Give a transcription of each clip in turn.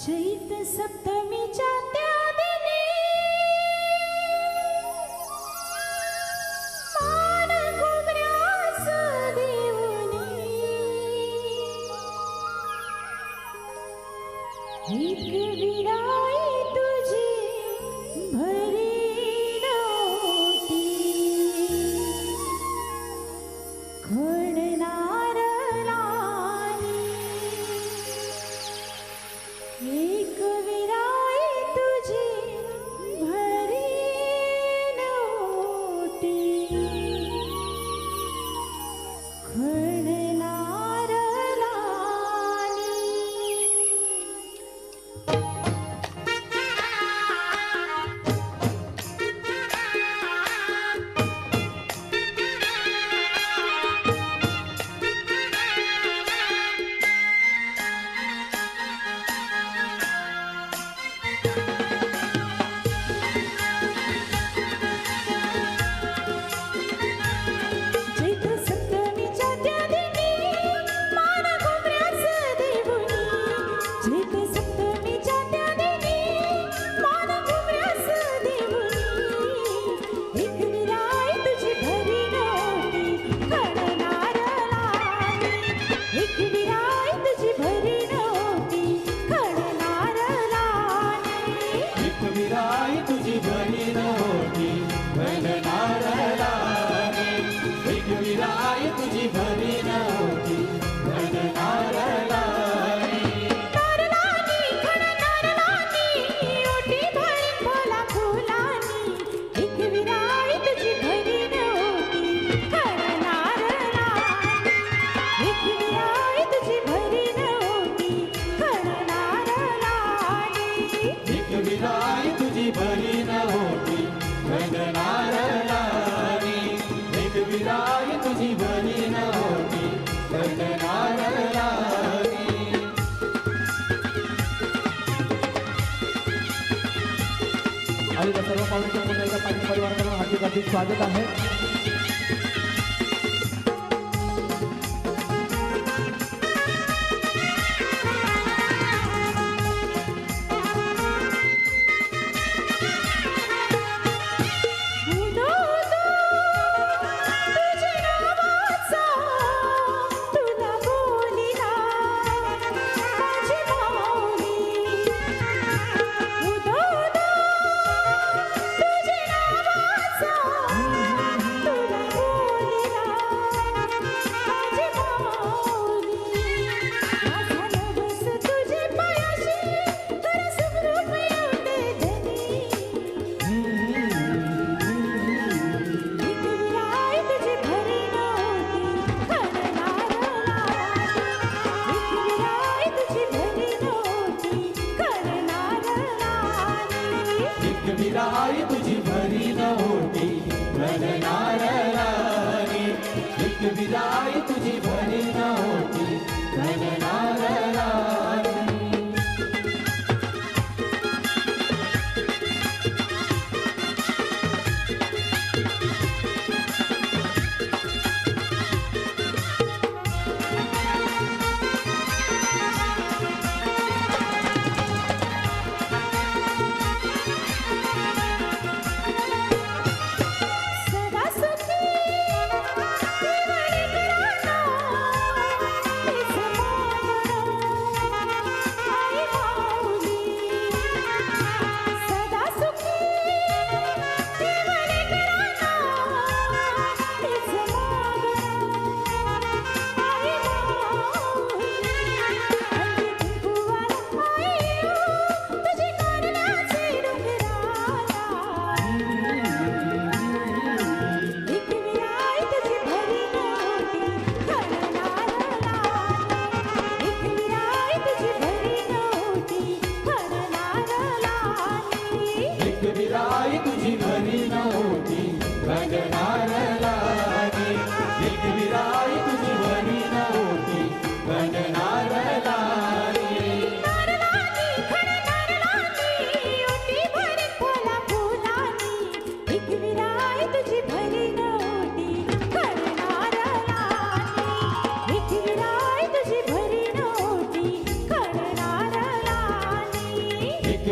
चैत सप्तमीच्या त्या दिनी मान घुगऱ्यास देऊनी एक विराई तुझी भरी नव्हती खणणार लानी एक विराई तुझी भरी नव्हती खणणार लानी चैत सप्तमीच्या त्या दिनी मान घुगऱ्यास देऊनी चैत सप्तमीच्या त्या दिनी मान घुगऱ्यास देऊनी एक विराई तुझी भरी नव्हती खणणार लानी एक विराई तुझी भरी नव्हती खणणार लानी एक विराई तुझी भरी नव्हती घडणार लानी एक विराई तुझी भरी नव्हती घडणार लानी नारळानी खणणार लानी ओटी भरीन फुला फुलानी एक विराई तुझी भरी नव्हती खणणार लानी एक विराई तुझी भरी नव्हती खणणार लानी एक विराई तुझी भरी नव्हती घडणार लानी एक विराई तुझी भरी नव्हती घडणार लानी आणि त्या सर्व पाहुण्यांच्या पुन्हा एकदा पाटील परिवाराकडून हार्दिक हार्दिक स्वागत आहे. उदो तुझे नावाचा तुला बोलिला माझी माऊली उदो तुझे नावाचा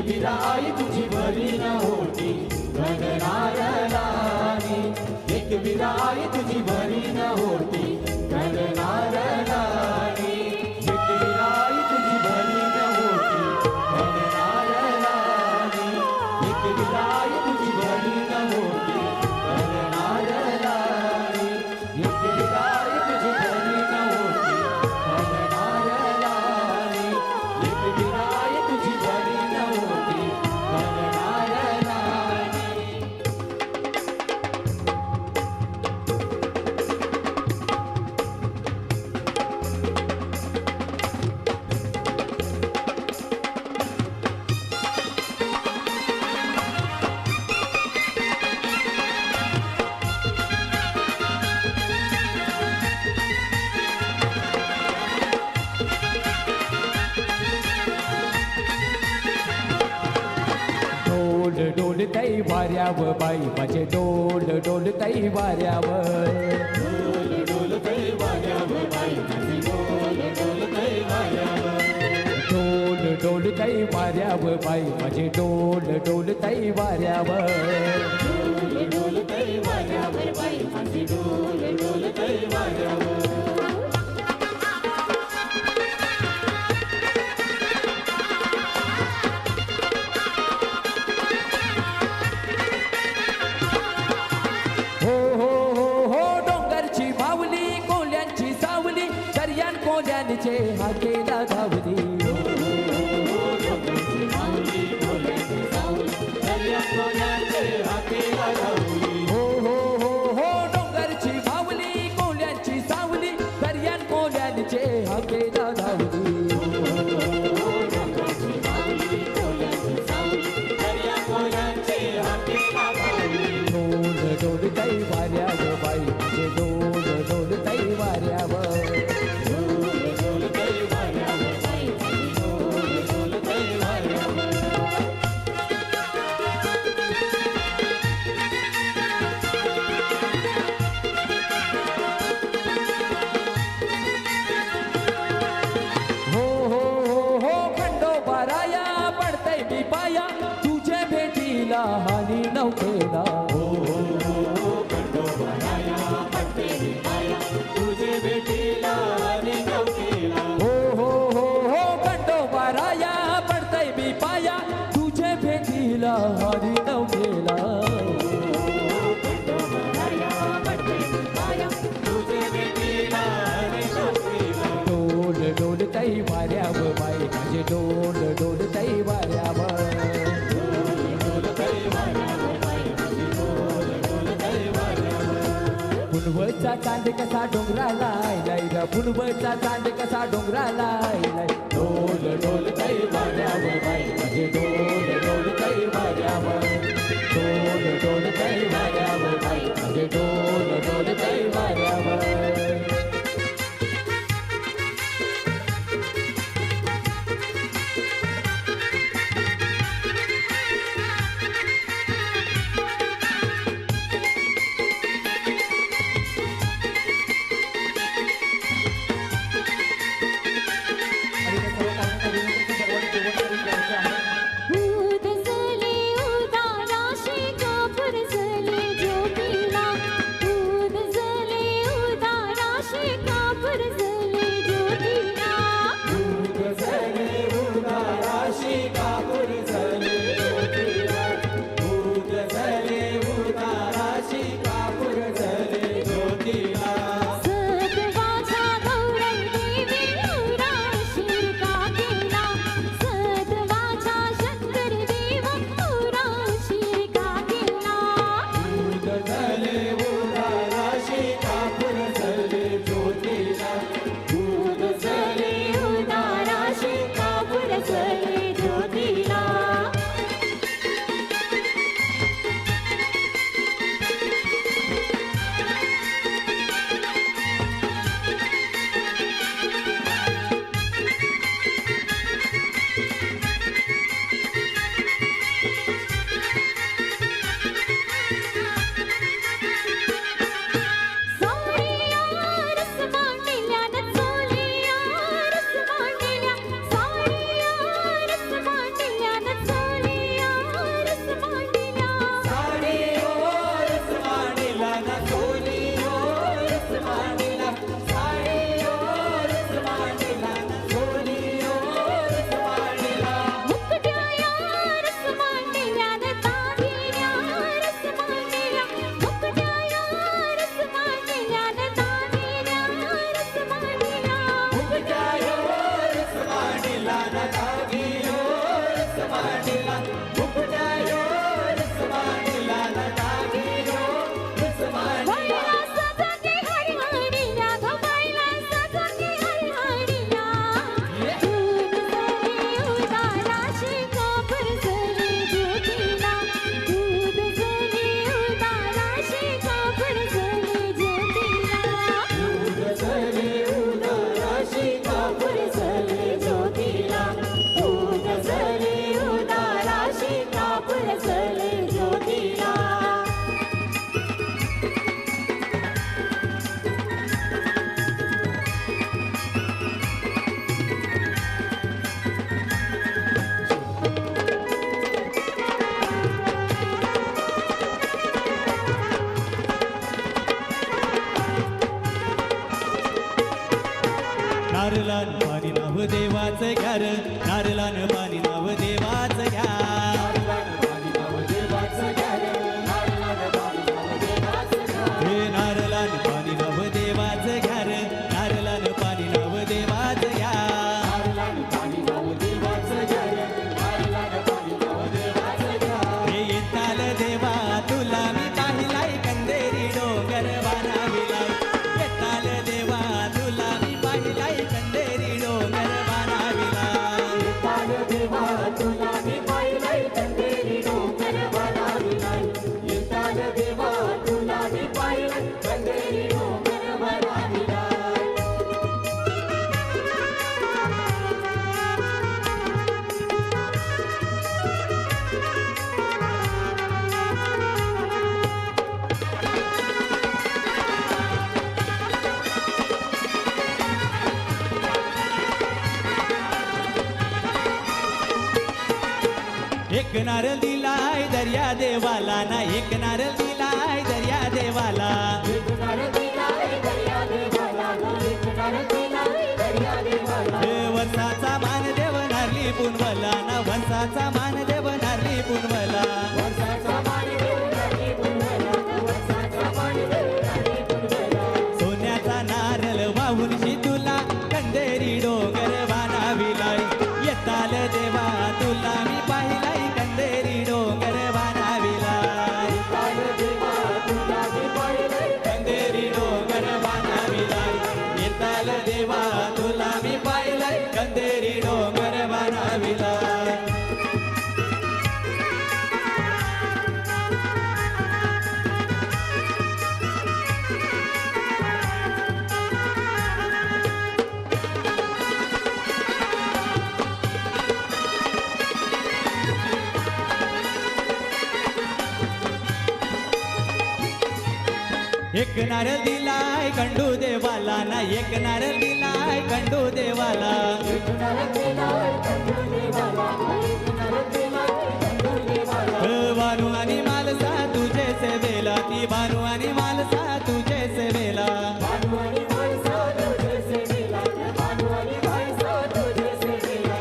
विराई तुझी भरी न होती गगनार लानी एक विराई तुझी भरी न होती गगनार लानी एक विराई तुझी भरी न होती गगनार लानी एक विराई तुझी भरी न होती गगनार लानी एक विराई तुझी भरी न होती गगनार लानी एक विराई तुझी भरी न होती गगनार लानी डोल डोलतय वाऱ्यावर बाई माझे डोल डोलतय वाऱ्यावर डोल डोलतय वाऱ्यावर बाई माझी डोल डोलतय वाऱ्यावर डोल डोलतय वाऱ्यावर बाई माझे डोल डोलतय वाऱ्यावर डोल डोलतय वाऱ्यावर बाई माझी डोल डोलतय वाऱ्यावर हो हो हो हो डोंगरची माऊली कोल्यांची सावली दर्यान कोल्यांचे हाकेला धावली हो हो हो हो डोंगरची माऊली कोल्यांची सावली दर्यान कोल्यांचे हाकेला धावली डोल डोलतय वाऱ्यावर बाई माझे डोल डोलतय वाऱ्यावर हो हो हो हो खंडोबाराया पडतय मी पाया तुझे भेटीला हानी नव्हतेला तुझे भेटीला आणि नवखेला हो हो हो हो खंडोबाराया पडतय मी पाया तुझे भेटीला हानी नव्हतेला तुझे भेटीला आणि नवखेला डोल डोलतय वाऱ्यावर बाई माझे डोल डोलतय वाऱ्यावर पुनवचा चांद कसा डोंगराला आलाय रे पुनवचा चांद कसा डोंगराला आलाय डोल डोलतय वाऱ्यावर बाई माझे डोल डोलतय वाऱ्यावर डोल डोलतय वाऱ्यावर बाई माझे डोल डोलतय वाऱ्यावर आणि त्या सर्व पाहुण्यांना विनंती की सर्वांनी एक नारळ दिलाय दर्या देवाला ना एक नारळ दिलाय दर्या देवाला हे वंसाचा मान देव नारली पुनवला ना वंसाचा मान देव नारली पुनवला सोन्याचा नारळ वाहून तुला कंदेरी डोंगर वानाविलाय येताल देवा तुला मी पाहिलाय कंदेरी डोंगर वानाविलाय कंदेरी डोंगर वानाविलाय येताल देवा तुला मी पाहिलाय कंदेरी डोंगर वानाविलाय एक नारळ दिलाय कंडू देवाला ना एक नारळ दिलाय कंडू देवाला भानू आणि मालसा तुझे सेवेला ती भानू आणि मालसा तुझे सेवेला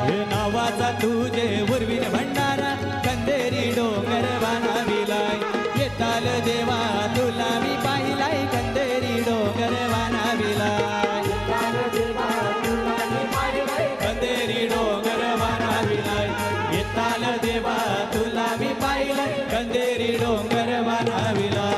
हे नावाचा तुझे उर्विन भंडारा कंदेरी डोंगर वानाविलाय येताल देवा तुला मी पाहिलाय कंदेरी डोंगर वानाविलाय कंदेरी डोंगर वानाविलाय येताल देवा तुला मी पाहिलाय कंदेरी डोंगर वानाविलाय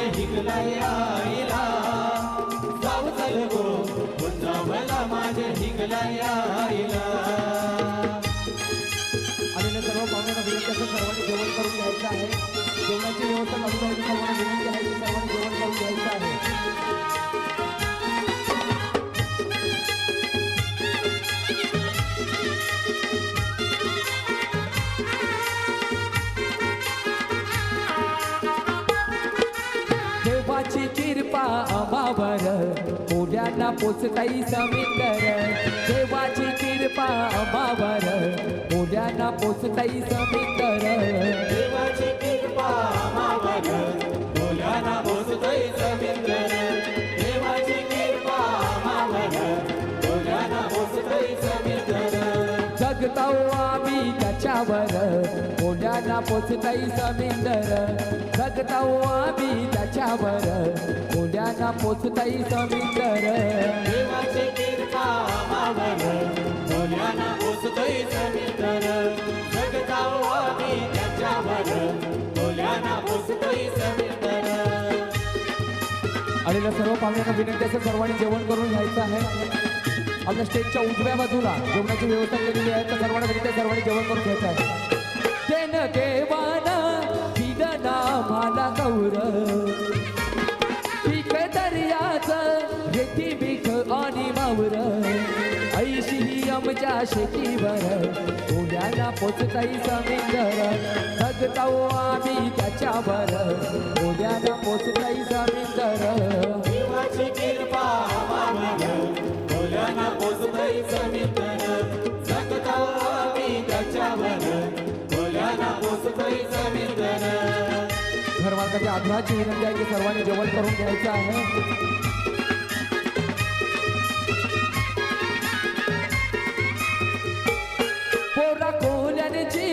हिगलाईला जाऊ चल गो पुंजावला माझे हिगलाईला आलेल्या सर्व पाहुण्यांना विनंती असेल सर्वांनी जेवण करून घ्यायचं आहे. जेवणाची व्यवस्था करून घ्यायची सर्वांना विनंती आहे की सर्वांनी जेवण करून घ्यायचं आहे. देवाची कृपा अंबावर ओढ्यांना पोचताई समिंदर. देवाची कृपा अंबावर ओढ्यांना पोचतई समिंदर देवाची कृपा आम्हावर बोल्याना पोचतोय समिंदर देवाची कृपा आम्हावर बोल्याना पोचतोय समिंदर जगताव आम्ही त्याच्यावर बोल्याना पोचतई समिंदर जगताव आम्ही त्याच्यावर बोल्याना पोचतई समिंदर देवाची कृपा आम्हावर बोल्याना पोचतोय समिंदर जगताव आम्ही त्याच्यावर बोल्याना पोचतोय समिंदर आलेल्या सर्व पाहुण्यांना विनंती असेल सर्वांनी जेवण करून घ्यायचं आहे आपल्या स्टेजच्या उजव्या बाजूला जेवणाची व्यवस्था केलेली आहे तर सर्वांना विनंती आहे, सर्वांनी जेवण करून घ्यायचं आहे तेन देवानं दिलं नामाला गौरव पीक दर्याचं रेती मीठ आणि मावर ऐशी ही आमच्या शेतीवर पुण्याला पोचताई समिंदर जगताव आम्ही त्याच्यावर पुण्याला पोचताई समिंदर देवाची कृपा आम्हावर बोल्याना पोचतोय समिंदर जगताव आम्ही त्याच्यावर बोल्याना पोचतोय समिंदर घरमालकाच्या आग्रहाची विनंती आहे की सर्वांनी जेवण करून घ्यायचं आहे पोरा कोल्याची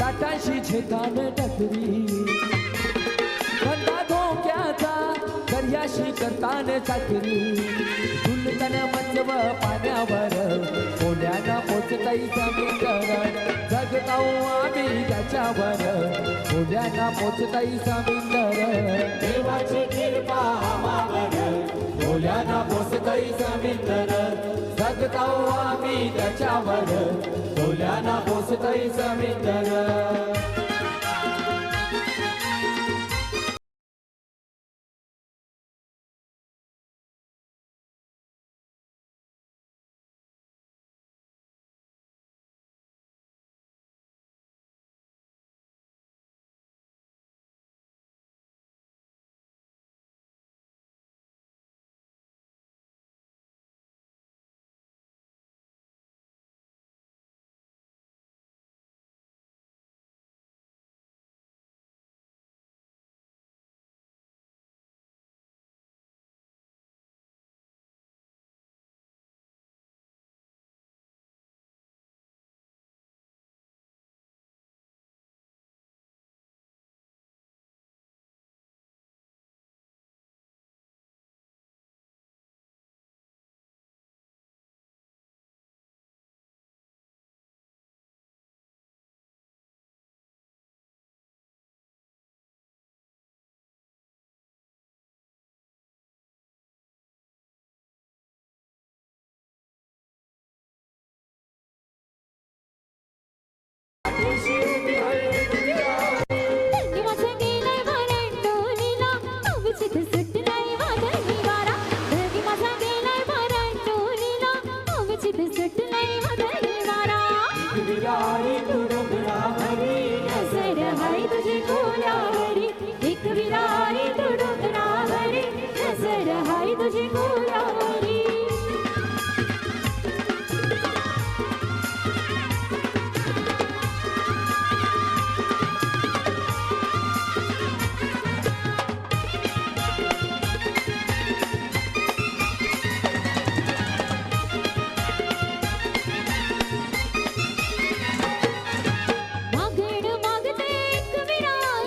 लाटाशी छेदान टकरी कंदा धोक्याचा दर्याशी करतान चाकरी दुलतन मंचव पाण्यावर कोल्याना पोचताई समिंदर जगताव आम्ही त्याच्यावर कोल्याना पोचताई समिंदर देवाची कृपा आम्हावर बोल्याना पोचतोय समिंदर जगताव आम्ही त्याच्यावर बोल्याना पोचतोय समिंदर त्यांनी माझं गेलंय वरंडोलीला अवचित सुटलाय वादळी वारा त्यांनी माझं गेलंय वरंडोलीला अवचित सुटलाय वादळी वारा विराई तुडुंबरावरी नजर हाय तुझी कोलावरी एक विराई तुडुंबरावरी नजर हाय तुझी कोलावरी मागण मागते एक विराई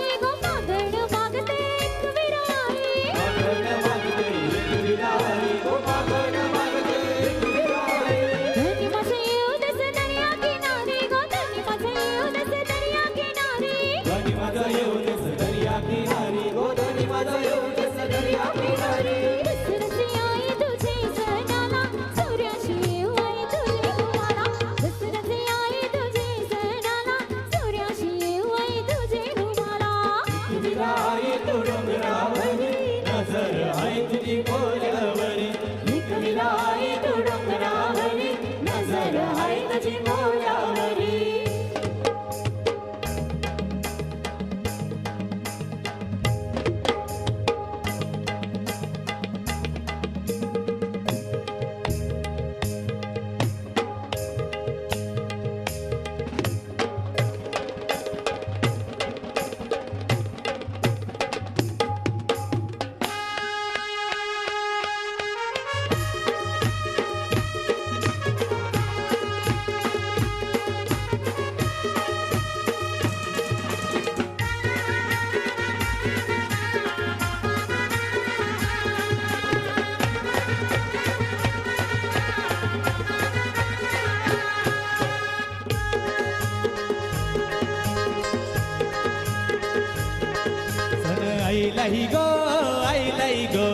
ऐलाई गो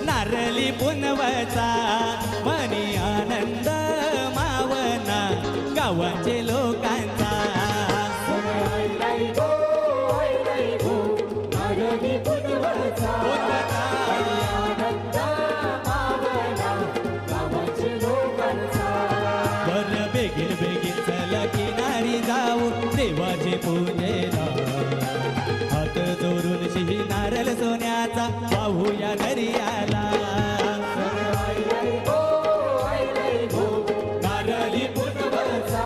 नारली पुनवचा मनी आनंद मावना गावाचे लोकांचा बर बेगीन बेगीन चला किनारी जाऊ देवाचे पूजेला हात जोडून शिही नारळ सोन्याचा पाहूया दर्याला नारळी पुनवचा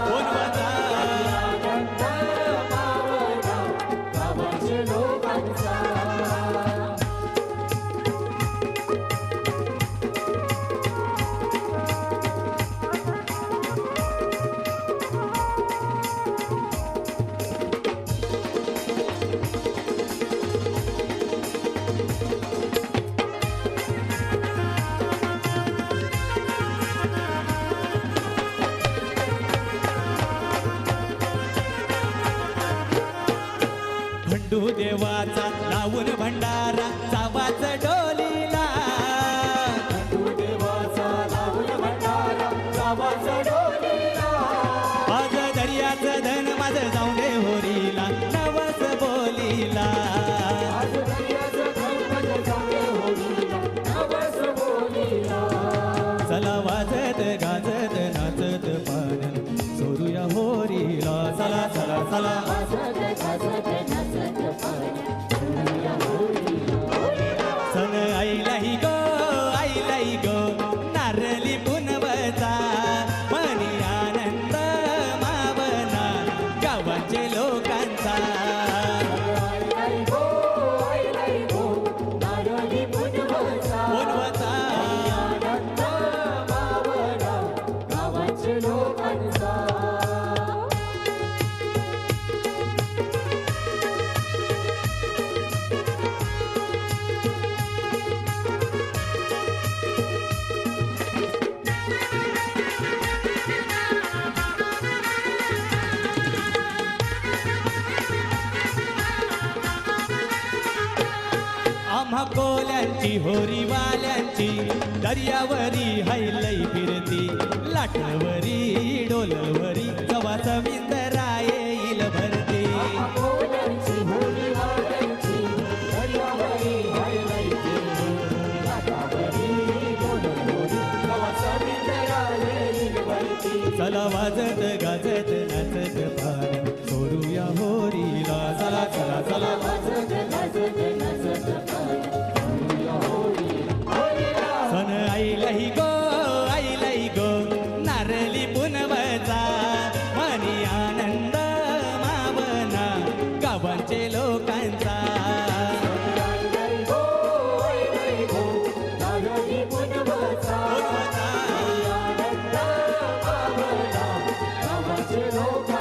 भंडू देवाचा लावून भंडारा चावाच डोलीला आज दर्याचं धन माझं जाऊन दे होरीला नवस बोलीला चला वाजत गाजत नाचत पान सोरूया होरीला चला चला चला सन ऐलाई गो नारली पुनवचा मनी आनंद मावना गावाचे लोकांचा पुनवचा आम्हा कोल्यांची होरीवाल्यांची दर्यावरी हैलई फिरती लाटवरी डोलवरी जवाच विंदरा येईल भरती चला वाजत गाजत नाचत पान सोरूया होरीला चला चला चला सन ऐलाई गो नारली पुनवचा मनी आनंद मावना गावांचे लोकांचा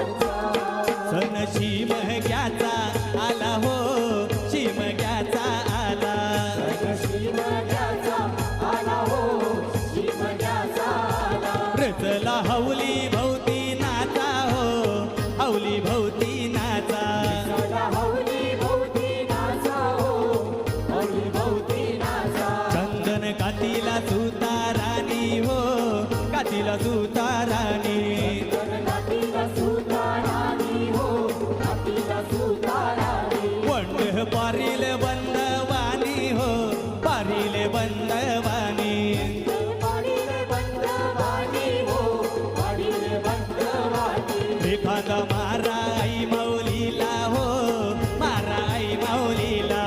सन शिमग्याचा आला हो शिमग्याचा आला रचला हौली भोवती नाचा हो हौली भोवती नाचा चंदन कातीला सुतारानी हो कातीला सुतारानी वंड पारील बंदवानी हो पारील बंदवानी एखादा मारा आई मौलीला हो मारा आई मौलीला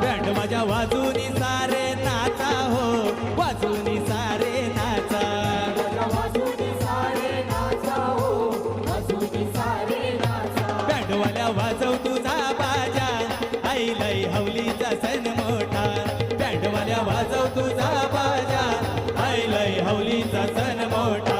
बँड माझ्या वाजूनी सारे नाचा हो वाजूनी सारे नाचा बँडवाल्या वाजव तुझा बाजा ऐलाई हवलीचा सण मोठा बँडवाल्या वाजव तुझा बाजा ऐलाई हवलीचा सण मोठा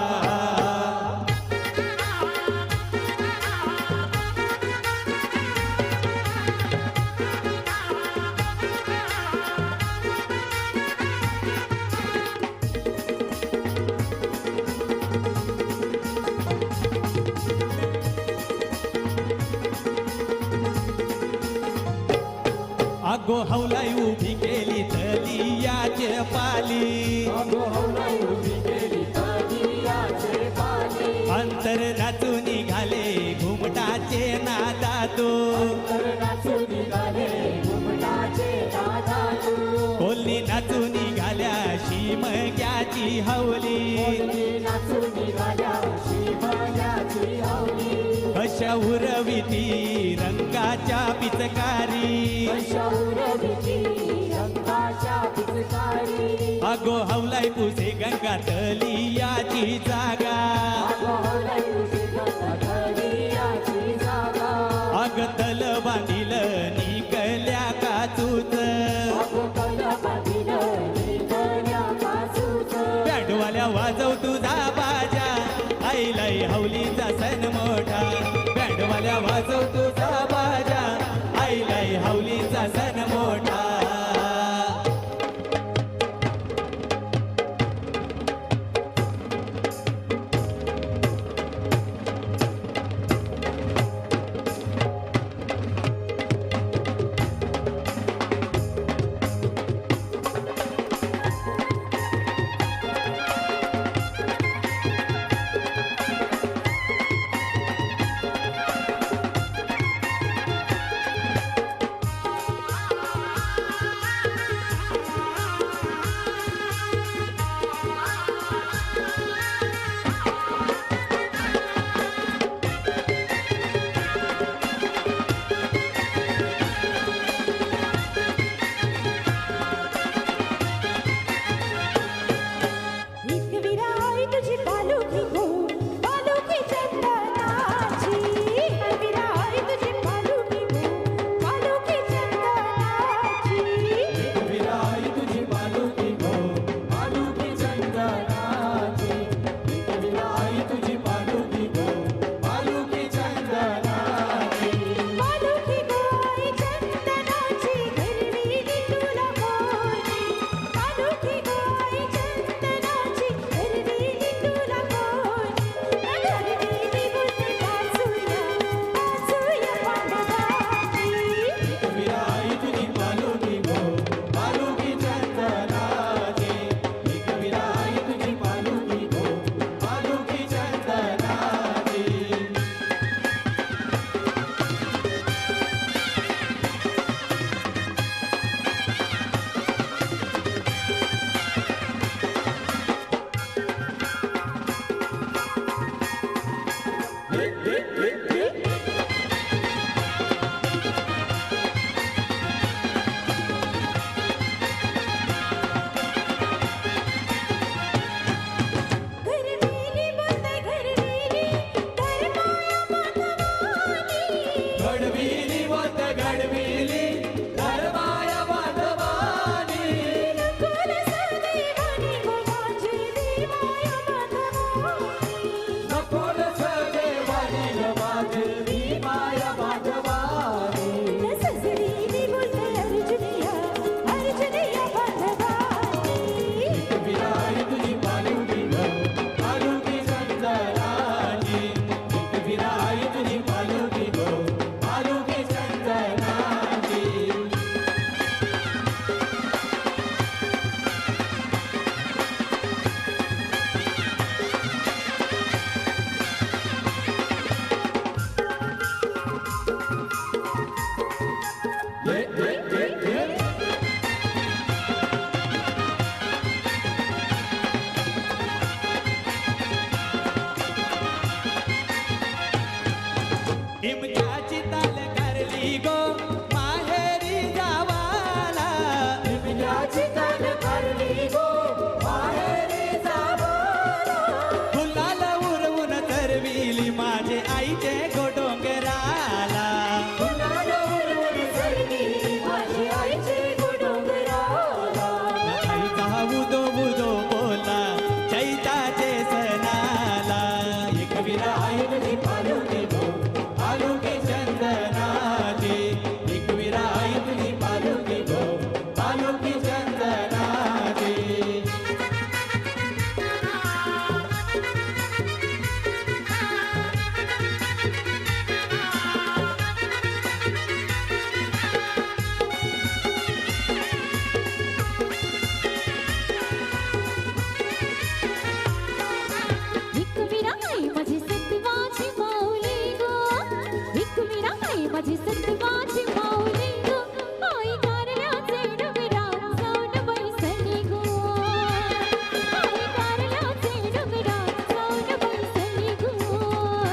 अगो हौलाई उभी केली तलियाचे पाली अंतर नाचून निघाले घुमटाचे नादातो कोल्ही नाचून निघाल्या शिमग्याची हवली अशा उरविती रंगाच्या पिचकारी अगो हवलाई पुसे गंगा तलियाची जागा अग तल बांधिल निकल्या काचूच बँडवाल्या वाजव तुझा बाजा आईलाई हवलीचा सण मोठा बँडवाल्या वाजव तुझा बाजा आईलाई हवलीचा सण मोठा एकविराई तुझी पालखी